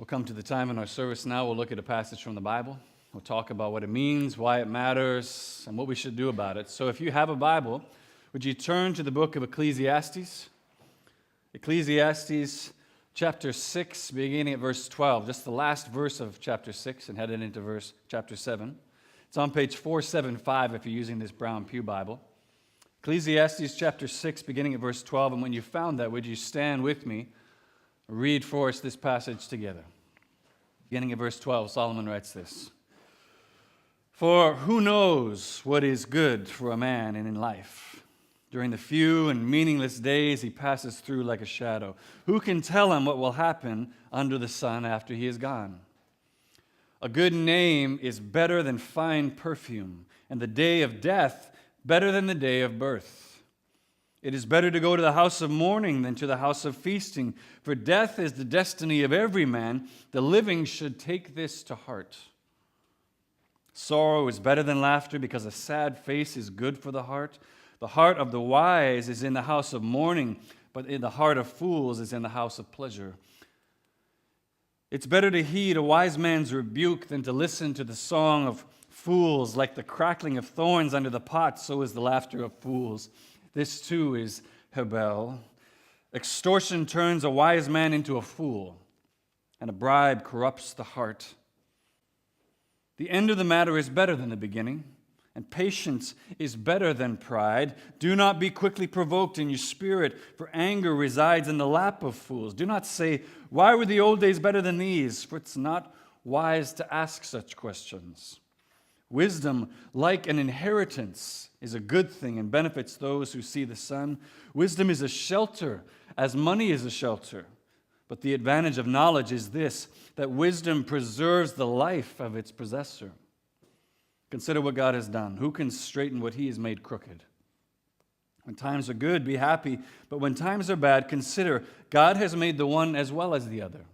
We'll come to the time in our service now. We'll look at a passage from the Bible. We'll talk about what it means, why it matters, and what we should do about it. So if you have a Bible, would you turn to the book of Ecclesiastes? Ecclesiastes chapter 6, beginning at verse 12. Just the last verse of chapter 6 and headed into chapter 7. It's on page 475 if you're using this brown pew Bible. Ecclesiastes chapter 6, beginning at verse 12. And when you found that, would you stand with me, read for us this passage together. Beginning at verse 12, Solomon writes this. For who knows what is good for a man in life? During the few and meaningless days he passes through like a shadow. Who can tell him what will happen under the sun after he is gone? A good name is better than fine perfume, and the day of death better than the day of birth. It is better to go to the house of mourning than to the house of feasting, for death is the destiny of every man. The living should take this to heart. Sorrow is better than laughter, because a sad face is good for the heart. The heart of the wise is in the house of mourning, but in the heart of fools is in the house of pleasure. It's better to heed a wise man's rebuke than to listen to the song of fools. Like the crackling of thorns under the pot, so is the laughter of fools. This too is Hebel. Extortion turns a wise man into a fool, and a bribe corrupts the heart. The end of the matter is better than the beginning, and patience is better than pride. Do not be quickly provoked in your spirit, for anger resides in the lap of fools. Do not say, why were the old days better than these? For it's not wise to ask such questions. Wisdom, like an inheritance, is a good thing and benefits those who see the sun. Wisdom is a shelter, as money is a shelter. But the advantage of knowledge is this, that wisdom preserves the life of its possessor. Consider what God has done. Who can straighten what he has made crooked? When times are good, be happy. But when times are bad, consider God has made the one as well as the other.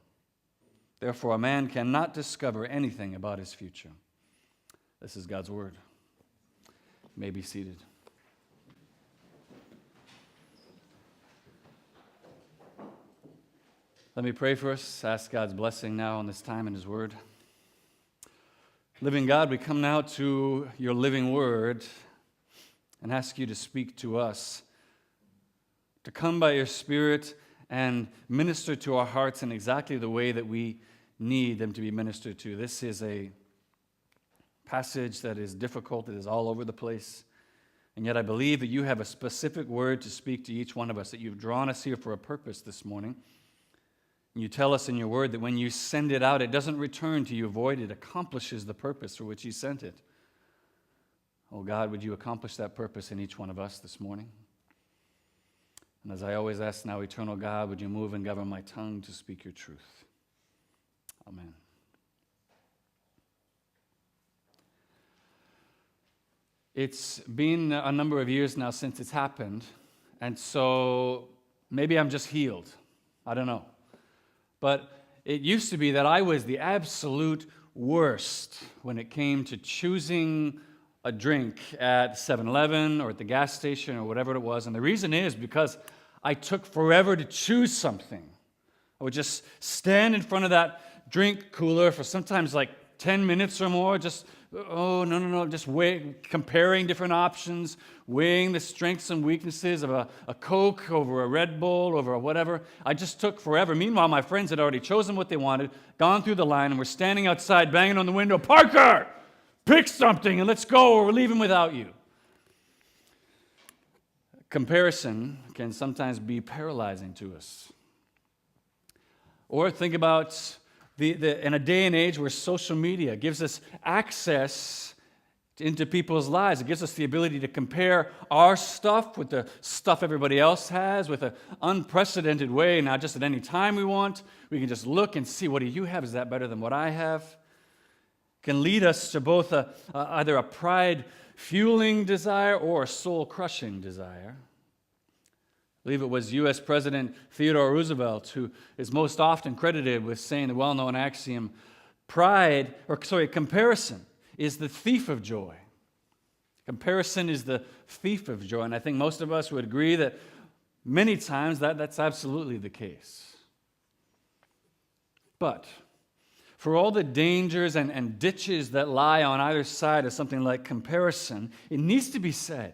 Therefore, a man cannot discover anything about his future. This is God's word. You may be seated. Let me pray for us. Ask God's blessing now on this time in his word. Living God, we come now to your living word and ask you to speak to us, to come by your Spirit and minister to our hearts in exactly the way that we need them to be ministered to. This is a passage that is difficult, it is all over the place, and yet I believe that you have a specific word to speak to each one of us, that you've drawn us here for a purpose this morning. And you tell us in your word that when you send it out, it doesn't return to you void, it accomplishes the purpose for which you sent it. Oh God, would you accomplish that purpose in each one of us this morning? And as I always ask now, eternal God, would you move and govern my tongue to speak your truth? Amen. It's been a number of years now since it's happened, and so maybe I'm just healed. I don't know. But it used to be that I was the absolute worst when it came to choosing a drink at 7-Eleven or at the gas station or whatever it was. And the reason is because I took forever to choose something. I would just stand in front of that drink cooler for sometimes like 10 minutes or more, just just comparing different options, weighing the strengths and weaknesses of a Coke over a Red Bull, over a whatever. I just took forever. Meanwhile, my friends had already chosen what they wanted, gone through the line, and were standing outside banging on the window, Parker, pick something and let's go, or we're leaving without you. Comparison can sometimes be paralyzing to us. Or think about in a day and age where social media gives us access into people's lives. It gives us the ability to compare our stuff with the stuff everybody else has with an unprecedented way, not just at any time we want. We can just look and see, what do you have? Is that better than what I have? It can lead us to both either a pride-fueling desire or a soul-crushing desire. I believe it was U.S. President Theodore Roosevelt who is most often credited with saying the well-known axiom, comparison is the thief of joy. Comparison is the thief of joy, and I think most of us would agree that many times that's absolutely the case. But For all the dangers and ditches that lie on either side of something like comparison, it needs to be said,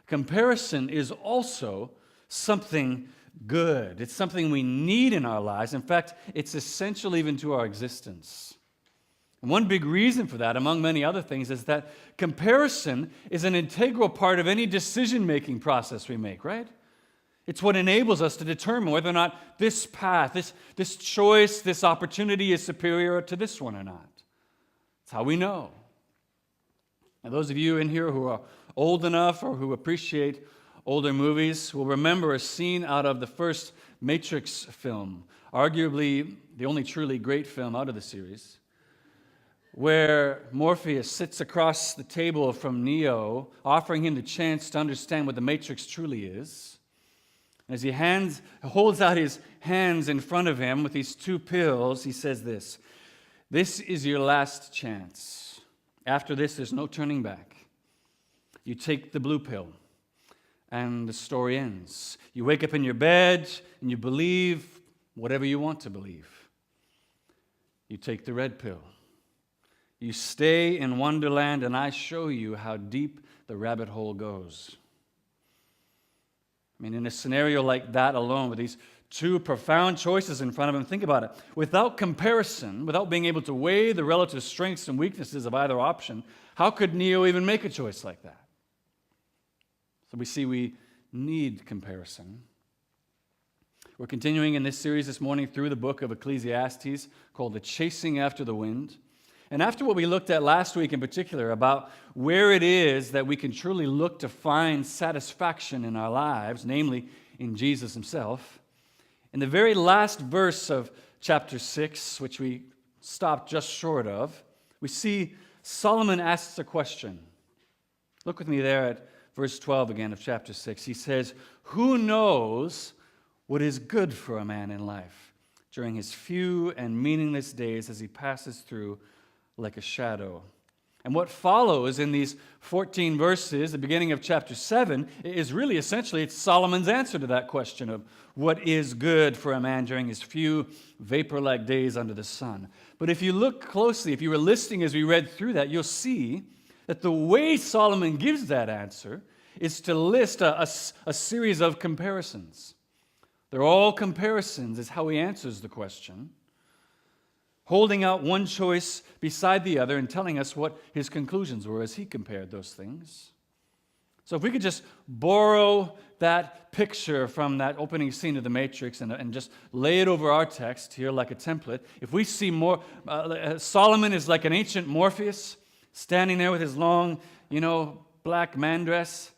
comparison is also something good. It's something we need in our lives. In fact, it's essential even to our existence. And one big reason for that, among many other things, is that comparison is an integral part of any decision-making process we make, right? It's what enables us to determine whether or not this path, this choice, this opportunity is superior to this one or not. It's how we know. Now, those of you in here who are old enough or who appreciate older movies will remember a scene out of the first Matrix film, arguably the only truly great film out of the series, where Morpheus sits across the table from Neo, offering him the chance to understand what the Matrix truly is. As he holds out his hands in front of him with these two pills, he says this: "This is your last chance. After this, there's no turning back. You take the blue pill, and the story ends. You wake up in your bed, and you believe whatever you want to believe. You take the red pill. You stay in Wonderland, and I show you how deep the rabbit hole goes." I mean, in a scenario like that alone, with these two profound choices in front of him, think about it. Without comparison, without being able to weigh the relative strengths and weaknesses of either option, how could Neo even make a choice like that? So we see we need comparison. We're continuing in this series this morning through the book of Ecclesiastes called The Chasing After the Wind. And after what we looked at last week in particular about where it is that we can truly look to find satisfaction in our lives, namely in Jesus himself, in the very last verse of chapter 6, which we stopped just short of, we see Solomon asks a question. Look with me there at verse 12 again of chapter 6. He says, "Who knows what is good for a man in life during his few and meaningless days as he passes through like a shadow?" And what follows in these 14 verses, the beginning of chapter 7, is really essentially it's Solomon's answer to that question of what is good for a man during his few vapor-like days under the sun. But if you look closely, if you were listening as we read through that, you'll see that the way Solomon gives that answer is to list a series of comparisons. They're all comparisons is how he answers the question, holding out one choice beside the other and telling us what his conclusions were as he compared those things. So if we could just borrow that picture from that opening scene of The Matrix and just lay it over our text here like a template, if we see more, Solomon is like an ancient Morpheus standing there with his long, black man dress,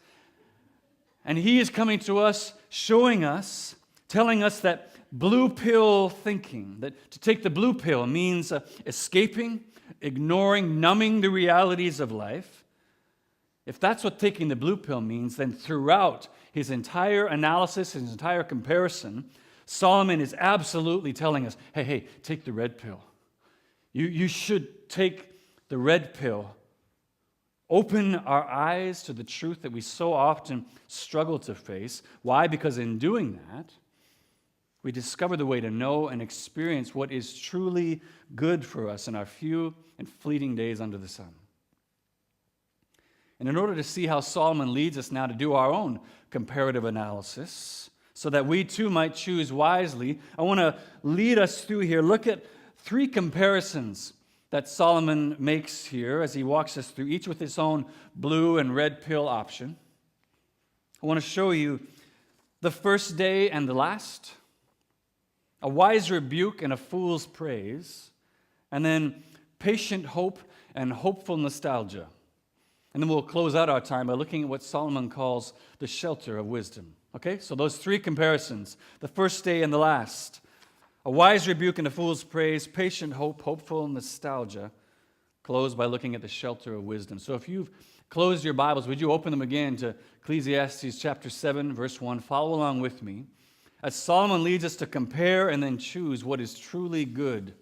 and he is coming to us, showing us, telling us that blue pill thinking, that to take the blue pill means escaping, ignoring, numbing the realities of life. If that's what taking the blue pill means, then throughout his entire analysis, his entire comparison, Solomon is absolutely telling us, hey, take the red pill. You should take the red pill. Open our eyes to the truth that we so often struggle to face. Why? Because in doing that, we discover the way to know and experience what is truly good for us in our few and fleeting days under the sun. And in order to see how Solomon leads us now to do our own comparative analysis, so that we too might choose wisely, I want to lead us through here. Look at 3 comparisons that Solomon makes here as he walks us through, each with its own blue and red pill option. I want to show you the first day and the last, a wise rebuke and a fool's praise, and then patient hope and hopeful nostalgia. And then we'll close out our time by looking at what Solomon calls the shelter of wisdom. Okay, so those 3 comparisons, the first day and the last, a wise rebuke and a fool's praise, patient hope, hopeful nostalgia, close by looking at the shelter of wisdom. So if you've closed your Bibles, would you open them again to Ecclesiastes chapter 7, verse 1. Follow along with me as Solomon leads us to compare and then choose what is truly good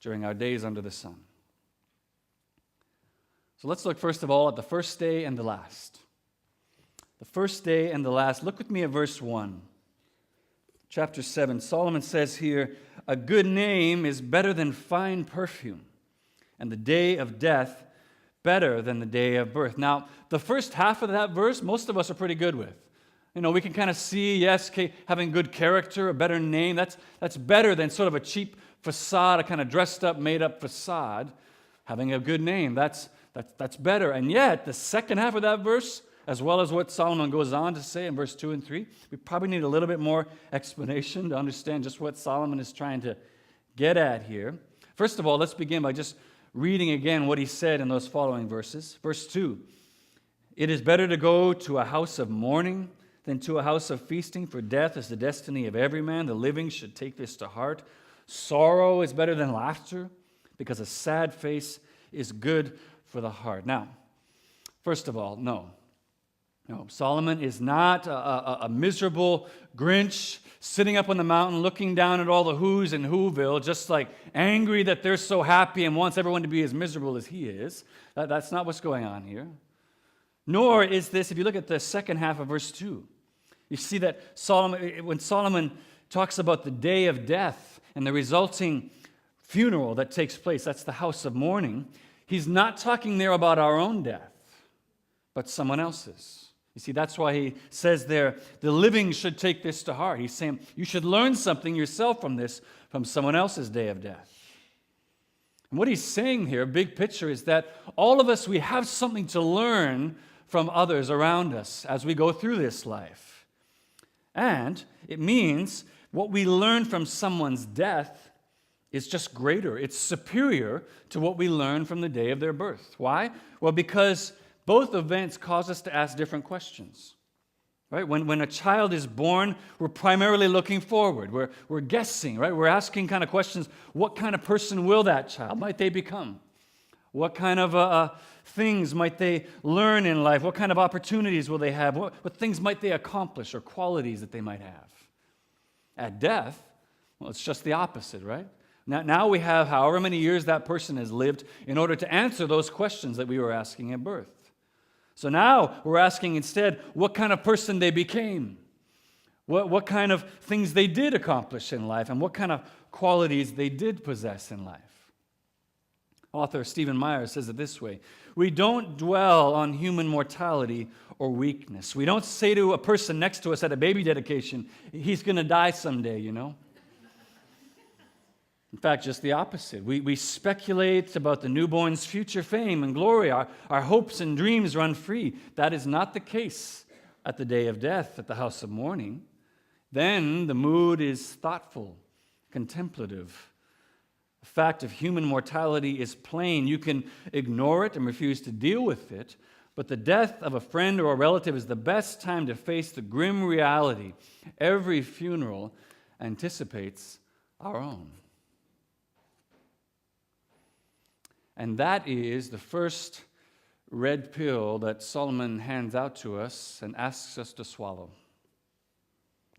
during our days under the sun. So let's look first of all at the first day and the last. The first day and the last. Look with me at verse 1. Chapter 7. Solomon says here, a good name is better than fine perfume, and the day of death better than the day of birth. Now, the first half of that verse, most of us are pretty good with. We can kind of see, yes, having good character, a better name, that's better than sort of a cheap facade, a kind of dressed up, made up facade. Having a good name, that's better. And yet, the second half of that verse, as well as what Solomon goes on to say in verse 2 and 3, we probably need a little bit more explanation to understand just what Solomon is trying to get at here. First of all, let's begin by just reading again what he said in those following verses. Verse 2, "It is better to go to a house of mourning than to a house of feasting, for death is the destiny of every man. The living should take this to heart. Sorrow is better than laughter, because a sad face is good for the heart." Now, first of all, no, Solomon is not a miserable Grinch sitting up on the mountain looking down at all the who's in Whoville, just like angry that they're so happy and wants everyone to be as miserable as he is. That's not what's going on here. Nor is this, if you look at the second half of verse 2, you see that when Solomon talks about the day of death and the resulting funeral that takes place, that's the house of mourning, he's not talking there about our own death, but someone else's. You see, that's why he says there, the living should take this to heart. He's saying you should learn something yourself from this, from someone else's day of death. And what he's saying here, big picture, is that all of us, we have something to learn from others around us as we go through this life. And it means what we learn from someone's death is just greater. It's superior to what we learn from the day of their birth. Why? Well, because both events cause us to ask different questions. Right? When a child is born, we're primarily looking forward. We're guessing, right? We're asking kind of questions. What kind of person will that child? Might they become? What kind of things might they learn in life? What kind of opportunities will they have? What things might they accomplish or qualities that they might have? At death, well, it's just the opposite, right? Now we have however many years that person has lived in order to answer those questions that we were asking at birth. So now we're asking instead what kind of person they became, what kind of things they did accomplish in life, and what kind of qualities they did possess in life. Author Stephen Meyer says it this way: we don't dwell on human mortality or weakness. We don't say to a person next to us at a baby dedication, he's going to die someday, In fact, just the opposite. We speculate about the newborn's future fame and glory. Our hopes and dreams run free. That is not the case at the day of death, at the house of mourning. Then the mood is thoughtful, contemplative. The fact of human mortality is plain. You can ignore it and refuse to deal with it, but the death of a friend or a relative is the best time to face the grim reality. Every funeral anticipates our own. And that is the first red pill that Solomon hands out to us and asks us to swallow.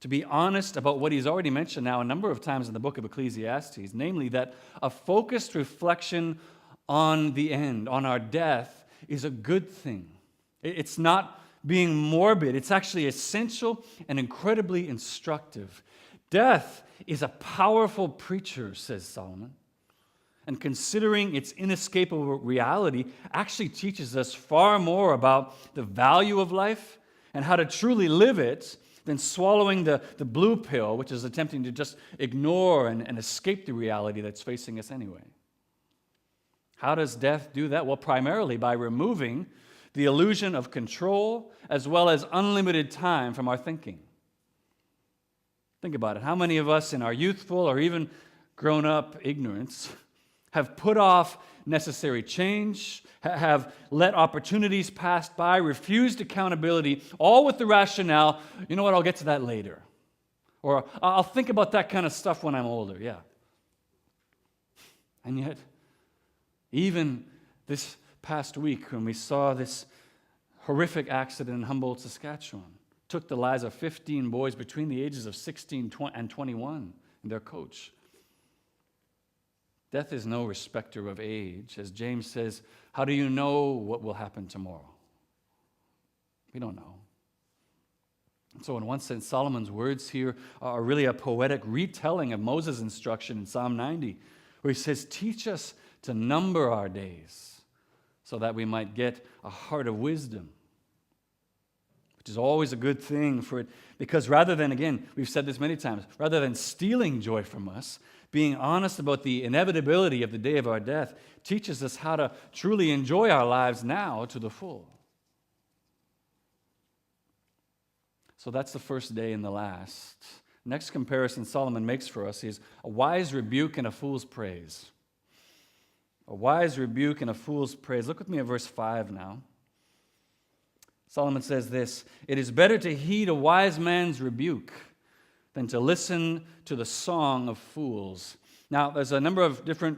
To be honest about what he's already mentioned now a number of times in the book of Ecclesiastes, namely that a focused reflection on the end, on our death, is a good thing. It's not being morbid. It's actually essential and incredibly instructive. Death is a powerful preacher, says Solomon. And considering its inescapable reality actually teaches us far more about the value of life and how to truly live it than swallowing the blue pill, which is attempting to just ignore and escape the reality that's facing us anyway. How does death do that? Well, primarily by removing the illusion of control as well as unlimited time from our thinking. Think about it. How many of us in our youthful or even grown-up ignorance have put off necessary change, have let opportunities pass by, refused accountability, all with the rationale, you know what, I'll get to that later. Or I'll think about that kind of stuff when I'm older, yeah. And yet, even this past week when we saw this horrific accident in Humboldt, Saskatchewan, took the lives of 15 boys between the ages of 16 and 21 and their coach. Death is no respecter of age. As James says, how do you know what will happen tomorrow? We don't know. So in one sense, Solomon's words here are really a poetic retelling of Moses' instruction in Psalm 90, where he says, teach us to number our days so that we might get a heart of wisdom, which is always a good thing for it, because rather than, again, we've said this many times, rather than stealing joy from us, being honest about the inevitability of the day of our death teaches us how to truly enjoy our lives now to the full. So that's the first day and the last. Next comparison Solomon makes for us is a wise rebuke and a fool's praise. A wise rebuke and a fool's praise. Look with me at verse 5 now. Solomon says this, it is better to heed a wise man's rebuke than to listen to the song of fools. Now, there's a number of different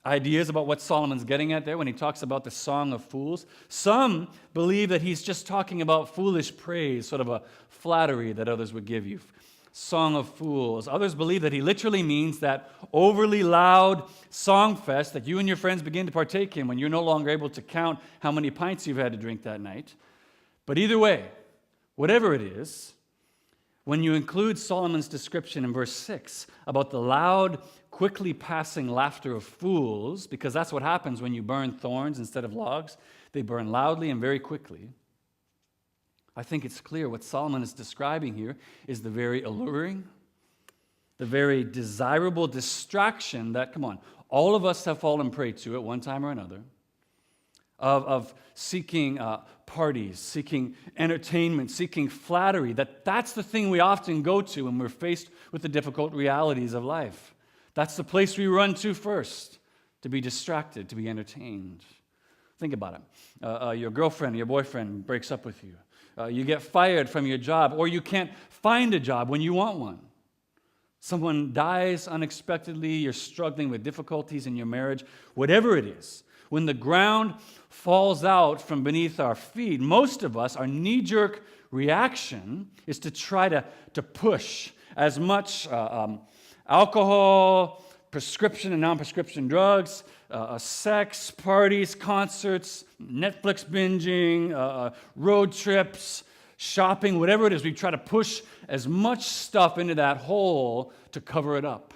ideas about what Solomon's getting at there when he talks about the song of fools. Some believe that he's just talking about foolish praise, sort of a flattery that others would give you. Song of fools. Others believe that he literally means that overly loud song fest that you and your friends begin to partake in when you're no longer able to count how many pints you've had to drink that night. But either way, whatever it is, when you include Solomon's description in verse 6 about the loud, quickly passing laughter of fools, because that's what happens when you burn thorns instead of logs, they burn loudly and very quickly. I think it's clear what Solomon is describing here is the very alluring, the very desirable distraction that, come on, all of us have fallen prey to at one time or another, of seeking parties, seeking entertainment, seeking flattery, that's the thing we often go to when we're faced with the difficult realities of life. That's the place we run to first, to be distracted, to be entertained. Think about it. Your girlfriend, your boyfriend breaks up with you. You get fired from your job, or you can't find a job when you want one. Someone dies unexpectedly, you're struggling with difficulties in your marriage, whatever it is. When the ground falls out from beneath our feet, most of us, our knee-jerk reaction is to try to push as much alcohol, prescription and non-prescription drugs, sex, parties, concerts, Netflix binging, road trips, shopping, whatever it is. We try to push as much stuff into that hole to cover it up,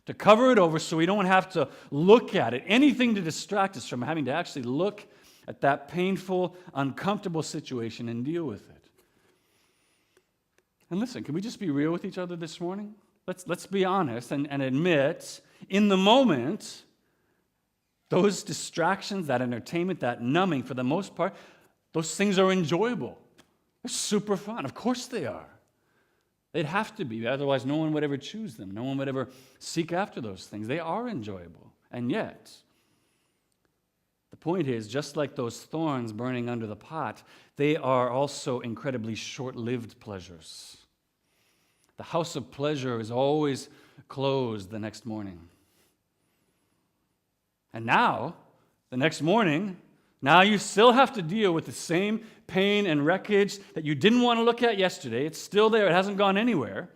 to cover it over so we don't have to look at it, anything to distract us from having to actually look at that painful, uncomfortable situation and deal with it. And listen, can we just be real with each other this morning? Let's be honest and admit, in the moment, those distractions, that entertainment, that numbing, for the most part, those things are enjoyable. They're super fun. Of course they are. They'd have to be, otherwise no one would ever choose them. No one would ever seek after those things. They are enjoyable. And yet, the point is, just like those thorns burning under the pot, they are also incredibly short-lived pleasures. The house of pleasure is always closed the next morning. And now, the next morning, now you still have to deal with the same pain and wreckage that you didn't want to look at yesterday. It's still there. It hasn't gone anywhere.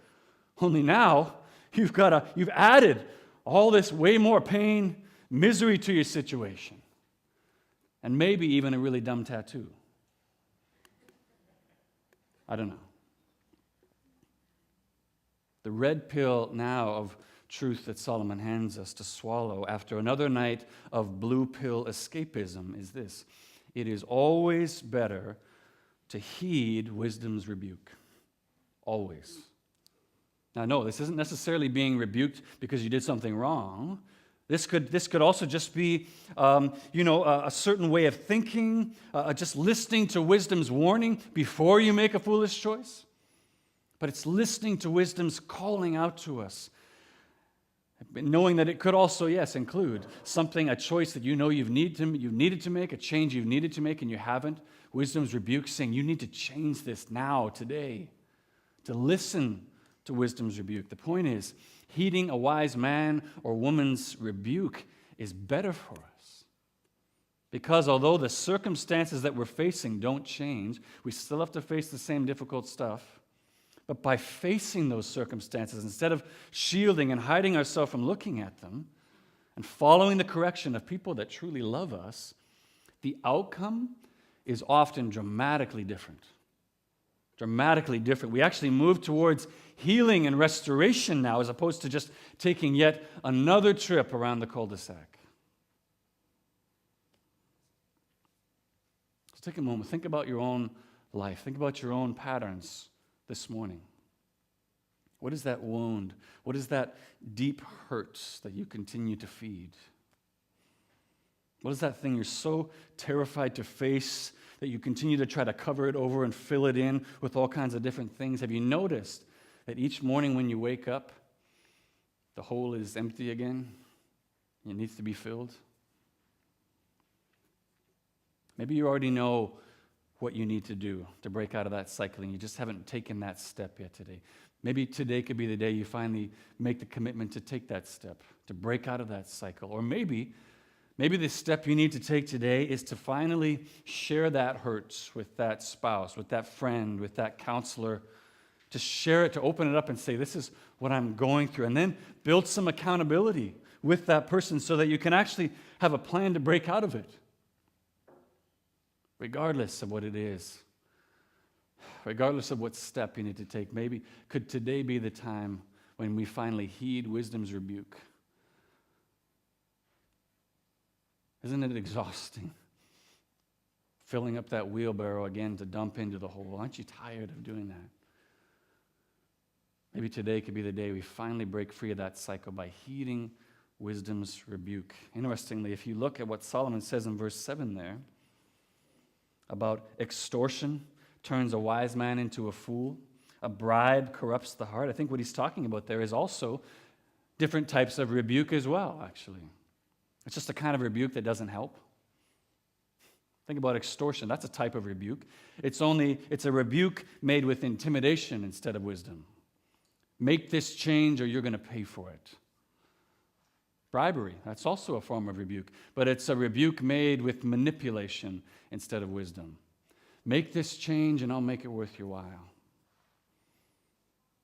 Only now you've added all this way more pain, misery to your situation. And maybe even a really dumb tattoo. I don't know. The red pill now of truth that Solomon hands us to swallow after another night of blue pill escapism is this. It is always better to heed wisdom's rebuke. Always. Now, no, this isn't necessarily being rebuked because you did something wrong. This could also just be, a certain way of thinking, just listening to wisdom's warning before you make a foolish choice. But it's listening to wisdom's calling out to us, knowing that it could also, yes, include a choice that you know you've needed to make, a change you've needed to make and you haven't. Wisdom's rebuke saying you need to change this now, today, to listen to wisdom's rebuke. The point is, heeding a wise man or woman's rebuke is better for us. Because although the circumstances that we're facing don't change, we still have to face the same difficult stuff. But by facing those circumstances, instead of shielding and hiding ourselves from looking at them and following the correction of people that truly love us, the outcome is often dramatically different. Dramatically different. We actually move towards healing and restoration now as opposed to just taking yet another trip around the cul-de-sac. So take a moment. Think about your own life. Think about your own patterns this morning. What is that wound? What is that deep hurt that you continue to feed? What is that thing you're so terrified to face that you continue to try to cover it over and fill it in with all kinds of different things? Have you noticed that each morning when you wake up, the hole is empty again? It needs to be filled? Maybe you already know what you need to do to break out of that cycle, and you just haven't taken that step yet today. Maybe today could be the day you finally make the commitment to take that step, to break out of that cycle. Or maybe the step you need to take today is to finally share that hurt with that spouse, with that friend, with that counselor, to share it, to open it up and say, this is what I'm going through, and then build some accountability with that person so that you can actually have a plan to break out of it, regardless of what it is. Regardless of what step you need to take, maybe could today be the time when we finally heed wisdom's rebuke? Isn't it exhausting? Filling up that wheelbarrow again to dump into the hole. Aren't you tired of doing that? Maybe today could be the day we finally break free of that cycle by heeding wisdom's rebuke. Interestingly, if you look at what Solomon says in verse 7 there about extortion, turns a wise man into a fool. A bribe corrupts the heart. I think what he's talking about there is also different types of rebuke as well, actually. It's just a kind of rebuke that doesn't help. Think about extortion. That's a type of rebuke. It's a rebuke made with intimidation instead of wisdom. Make this change or you're going to pay for it. Bribery, that's also a form of rebuke, but it's a rebuke made with manipulation instead of wisdom. Make this change and I'll make it worth your while.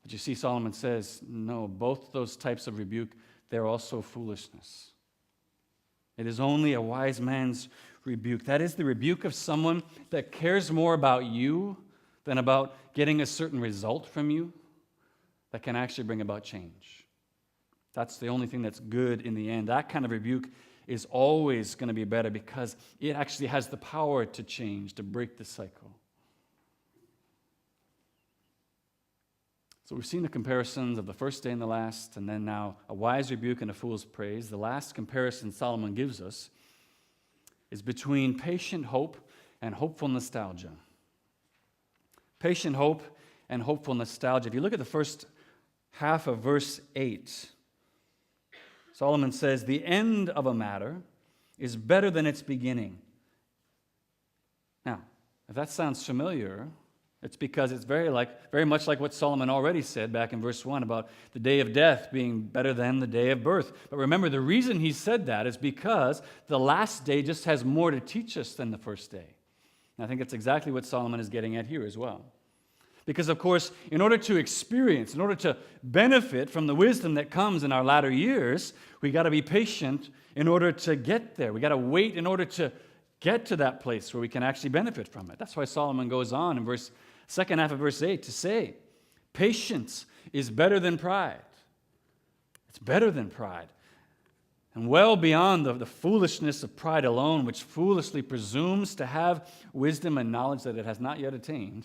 But you see, Solomon says, no, both those types of rebuke, they're also foolishness. It is only a wise man's rebuke. That is the rebuke of someone that cares more about you than about getting a certain result from you that can actually bring about change. That's the only thing that's good in the end. That kind of rebuke is always going to be better because it actually has the power to change, to break the cycle. So we've seen the comparisons of the first day and the last, and then now a wise rebuke and a fool's praise. The last comparison Solomon gives us is between patient hope and hopeful nostalgia. Patient hope and hopeful nostalgia. If you look at the first half of verse 8, Solomon says, the end of a matter is better than its beginning. Now, if that sounds familiar, it's because it's very much like what Solomon already said back in verse 1 about the day of death being better than the day of birth. But remember, the reason he said that is because the last day just has more to teach us than the first day. And I think that's exactly what Solomon is getting at here as well. Because, of course, in order to benefit from the wisdom that comes in our latter years, we got to be patient in order to get there. We got to wait in order to get to that place where we can actually benefit from it. That's why Solomon goes on in second half of verse 8 to say, patience is better than pride. It's better than pride. And well beyond the foolishness of pride alone, which foolishly presumes to have wisdom and knowledge that it has not yet attained.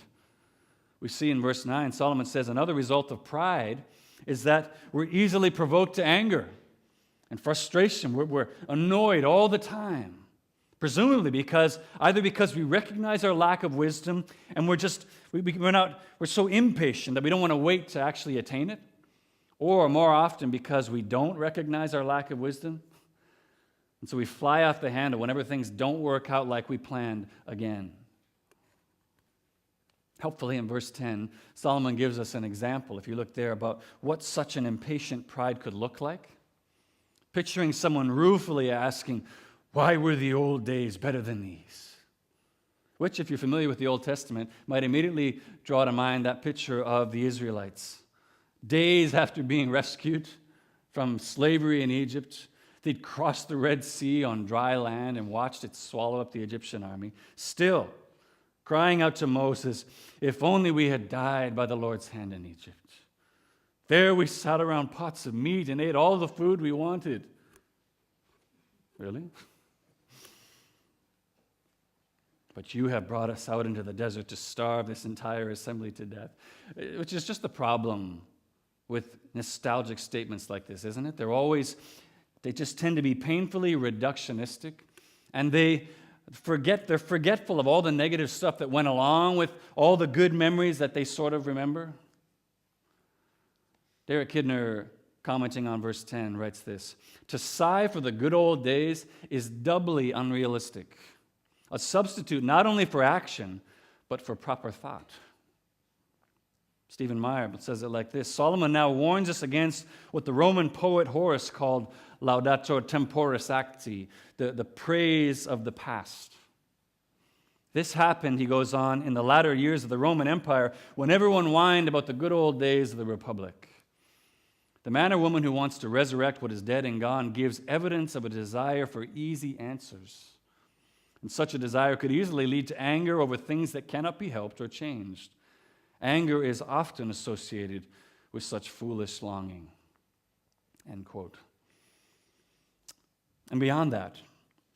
We see in verse 9, Solomon says, another result of pride is that we're easily provoked to anger and frustration. We're annoyed all the time, presumably because we recognize our lack of wisdom and we're so impatient that we don't want to wait to actually attain it, or more often because we don't recognize our lack of wisdom. And so we fly off the handle whenever things don't work out like we planned again. Helpfully, in verse 10, Solomon gives us an example, if you look there, about what such an impatient pride could look like. Picturing someone ruefully asking, why were the old days better than these? Which, if you're familiar with the Old Testament, might immediately draw to mind that picture of the Israelites. Days after being rescued from slavery in Egypt, they'd crossed the Red Sea on dry land and watched it swallow up the Egyptian army. Still, crying out to Moses, "If only we had died by the Lord's hand in Egypt. There we sat around pots of meat and ate all the food we wanted." Really? "But you have brought us out into the desert to starve this entire assembly to death." Which is just the problem with nostalgic statements like this, isn't it? They just tend to be painfully reductionistic, and they're forgetful of all the negative stuff that went along with all the good memories that they sort of remember. Derek Kidner, commenting on verse 10, writes this: "To sigh for the good old days is doubly unrealistic, a substitute not only for action, but for proper thought." Stephen Meyer says it like this: "Solomon now warns us against what the Roman poet Horace called laudator temporis acti, the praise of the past. This happened," he goes on, "in the latter years of the Roman Empire, when everyone whined about the good old days of the Republic. The man or woman who wants to resurrect what is dead and gone gives evidence of a desire for easy answers. And such a desire could easily lead to anger over things that cannot be helped or changed. Anger is often associated with such foolish longing." End quote. And beyond that,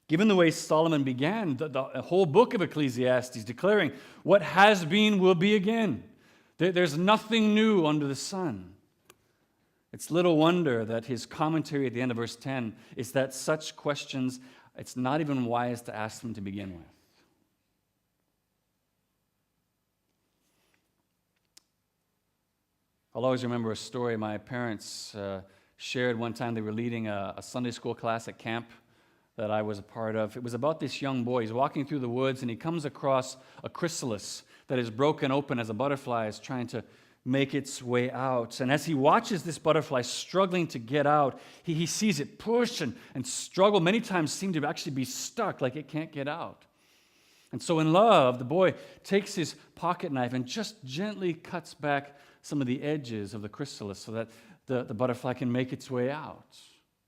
given the way Solomon began the whole book of Ecclesiastes, declaring what has been will be again, there's nothing new under the sun, it's little wonder that his commentary at the end of verse 10 is that such questions, it's not even wise to ask them to begin with. I'll always remember a story my parents shared one time. They were leading a Sunday school class at camp that I was a part of. It was about this young boy. He's walking through the woods, and he comes across a chrysalis that is broken open as a butterfly is trying to make its way out. And as he watches this butterfly struggling to get out, he sees it push and struggle, many times seem to actually be stuck, like it can't get out. And so in love, the boy takes his pocket knife and just gently cuts back some of the edges of the chrysalis so that the butterfly can make its way out.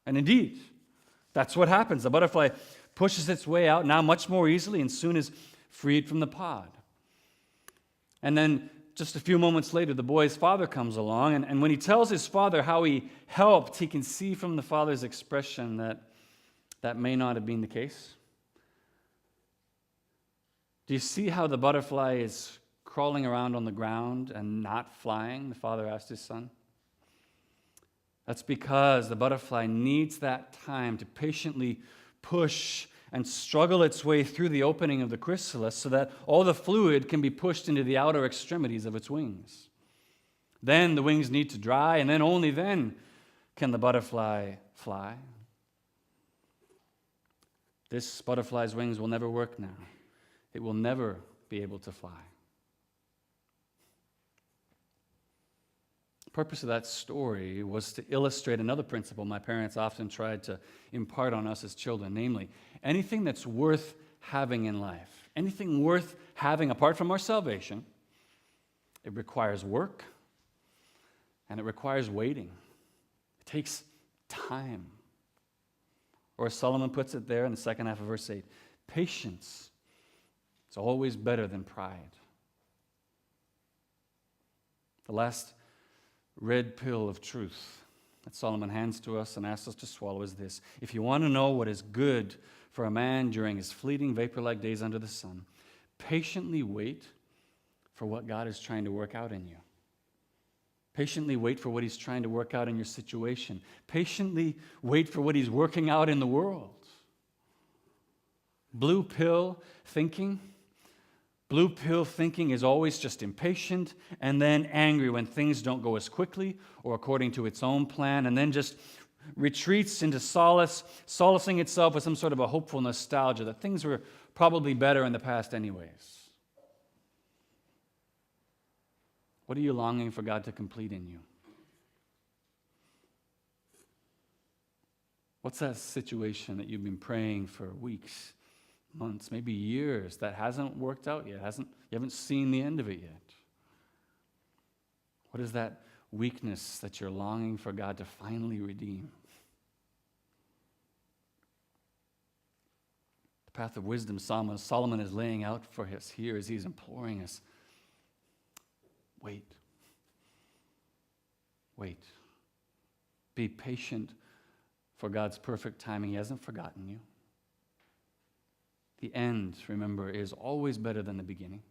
And indeed, that's what happens. The butterfly pushes its way out now much more easily and soon is freed from the pod. And then just a few moments later, the boy's father comes along, and when he tells his father how he helped, he can see from the father's expression that may not have been the case. Do you see how the butterfly is crawling around on the ground and not flying? The father asked his son. That's because the butterfly needs that time to patiently push and struggle its way through the opening of the chrysalis so that all the fluid can be pushed into the outer extremities of its wings. Then the wings need to dry, and then only then can the butterfly fly. This butterfly's wings will never work now. It will never be able to fly. The purpose of that story was to illustrate another principle my parents often tried to impart on us as children, namely, anything that's worth having in life, anything worth having apart from our salvation, it requires work and it requires waiting. It takes time. Or as Solomon puts it there in the second half of verse 8, patience is always better than pride. The last red pill of truth that Solomon hands to us and asks us to swallow is this: if you want to know what is good for a man during his fleeting vapor-like days under the sun, patiently wait for what God is trying to work out in you. Patiently wait for what he's trying to work out in your situation. Patiently wait for what he's working out in the world. Blue pill thinking is always just impatient and then angry when things don't go as quickly or according to its own plan, and then just retreats into solacing itself with some sort of a hopeful nostalgia that things were probably better in the past anyways. What are you longing for God to complete in you? What's that situation that you've been praying for weeks, months, maybe years that hasn't worked out yet? You haven't seen the end of it yet? What is that weakness that you're longing for God to finally redeem? The path of wisdom Solomon is laying out for us here as he's imploring us. Wait. Wait. Be patient for God's perfect timing. He hasn't forgotten you. The end, remember, is always better than the beginning.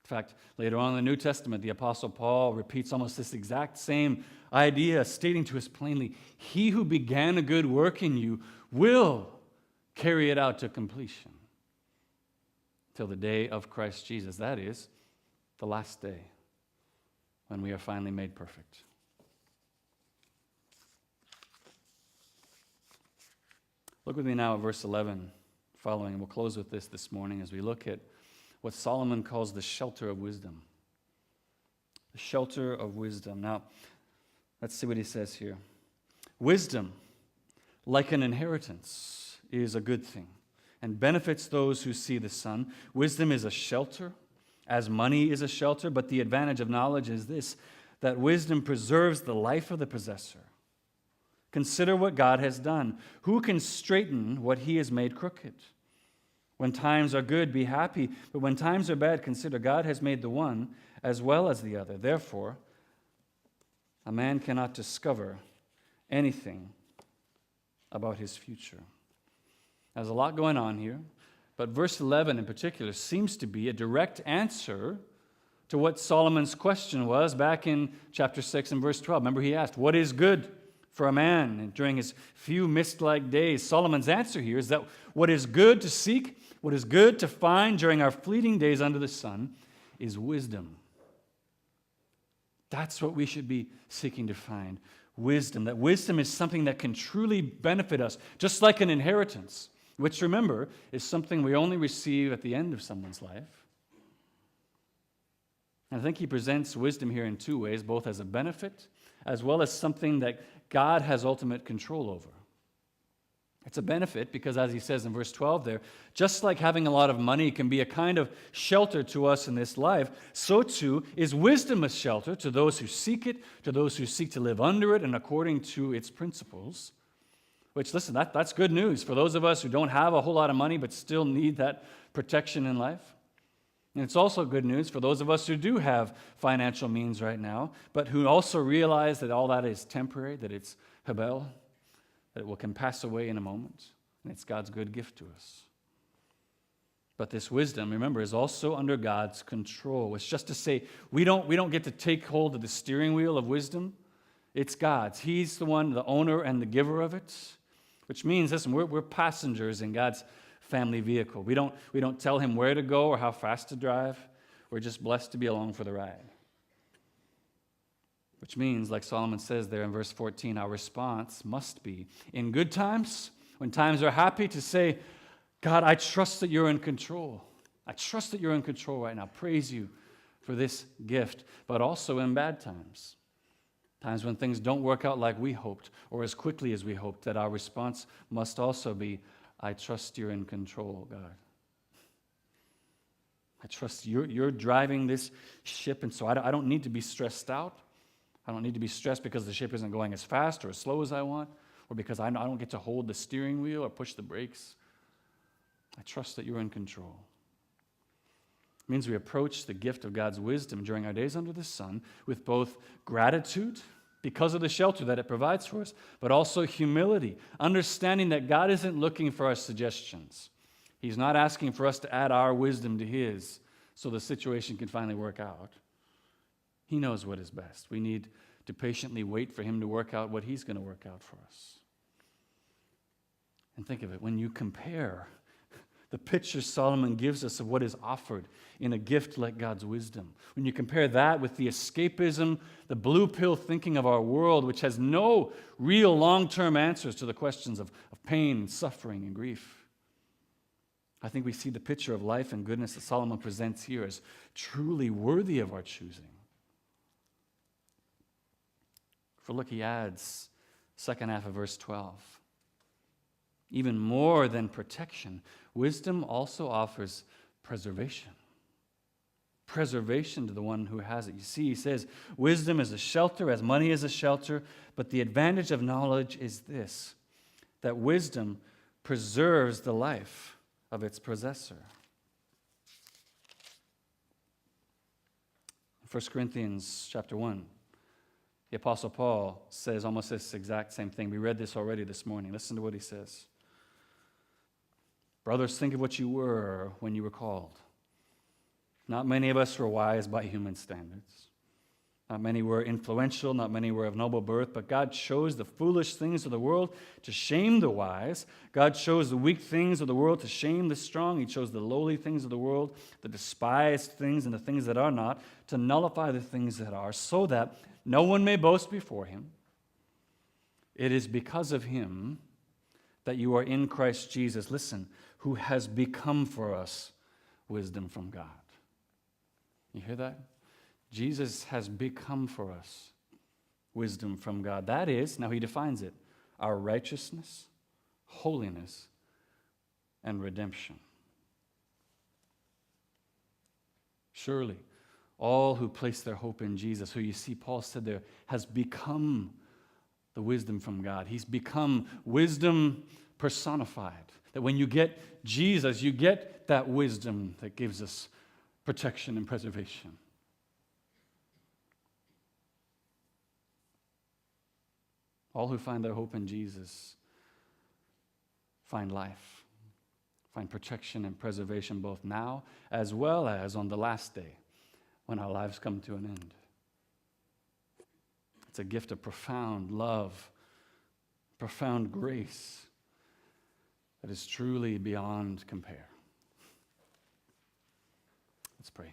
In fact, later on in the New Testament, the Apostle Paul repeats almost this exact same idea, stating to us plainly, he who began a good work in you will carry it out to completion till the day of Christ Jesus. That is, the last day, when we are finally made perfect. Look with me now at verse 11 following, and we'll close with this morning as we look at what Solomon calls the shelter of wisdom. The shelter of wisdom. Now, let's see what he says here. Wisdom, like an inheritance, is a good thing and benefits those who see the sun. Wisdom is a shelter, as money is a shelter, but the advantage of knowledge is this, that wisdom preserves the life of the possessor. Consider what God has done. Who can straighten what he has made crooked? When times are good, be happy, but when times are bad, consider God has made the one as well as the other. Therefore, a man cannot discover anything about his future. There's a lot going on here, but verse 11 in particular seems to be a direct answer to what Solomon's question was back in chapter 6 and verse 12. Remember, he asked, what is good for a man? And during his few mist-like days, Solomon's answer here is that what is good to seek, what is good to find during our fleeting days under the sun is wisdom. That's what we should be seeking to find. Wisdom. That wisdom is something that can truly benefit us, just like an inheritance, which, remember, is something we only receive at the end of someone's life. And I think he presents wisdom here in two ways, both as a benefit as well as something that God has ultimate control over. It's a benefit because, as he says in verse 12 there, just like having a lot of money can be a kind of shelter to us in this life, so too is wisdom a shelter to those who seek it, to those who seek to live under it and according to its principles. Which, listen, that's good news for those of us who don't have a whole lot of money but still need that protection in life. And it's also good news for those of us who do have financial means right now, but who also realize that all that is temporary, that it's Hebel, that it can pass away in a moment, and it's God's good gift to us. But this wisdom, remember, is also under God's control. It's just to say we don't get to take hold of the steering wheel of wisdom. It's God's. He's the one, the owner and the giver of it, which means, listen, we're passengers in God's family vehicle. We don't tell him where to go or how fast to drive. We're just blessed to be along for the ride. Which means, like Solomon says there in verse 14, our response must be, in good times, when times are happy, to say, God, I trust that you're in control. I trust that you're in control right now. Praise you for this gift. But also in bad times, times when things don't work out like we hoped or as quickly as we hoped, that our response must also be, I trust you're in control, God. I trust you're driving this ship, and so I don't need to be stressed out. I don't need to be stressed because the ship isn't going as fast or as slow as I want, or because I don't get to hold the steering wheel or push the brakes. I trust that you're in control. It means we approach the gift of God's wisdom during our days under the sun with both gratitude because of the shelter that it provides for us, but also humility, understanding that God isn't looking for our suggestions. He's not asking for us to add our wisdom to his so the situation can finally work out. He knows what is best. We need to patiently wait for him to work out what he's going to work out for us. And think of it, when you compare the picture Solomon gives us of what is offered in a gift like God's wisdom, when you compare that with the escapism, the blue pill thinking of our world, which has no real long-term answers to the questions of pain, suffering, and grief, I think we see the picture of life and goodness that Solomon presents here as truly worthy of our choosing. For look, he adds, second half of verse 12. Even more than protection, wisdom also offers preservation. Preservation to the one who has it. You see, he says, wisdom is a shelter as money is a shelter, but the advantage of knowledge is this, that wisdom preserves the life of its possessor. 1 Corinthians chapter 1, the Apostle Paul says almost this exact same thing. We read this already this morning. Listen to what he says. Brothers, think of what you were when you were called. Not many of us were wise by human standards. Not many were influential, not many were of noble birth, but God chose the foolish things of the world to shame the wise. God chose the weak things of the world to shame the strong. He chose the lowly things of the world, the despised things and the things that are not, to nullify the things that are, so that no one may boast before him. It is because of him that you are in Christ Jesus, listen, who has become for us wisdom from God. You hear that? Jesus has become for us wisdom from God. That is, now he defines it, our righteousness, holiness, and redemption. Surely, all who place their hope in Jesus, who you see Paul said there, has become the wisdom from God. He's become wisdom personified. That when you get Jesus, you get that wisdom that gives us protection and preservation. All who find their hope in Jesus find life, find protection and preservation both now as well as on the last day when our lives come to an end. It's a gift of profound love, profound grace that is truly beyond compare. Let's pray.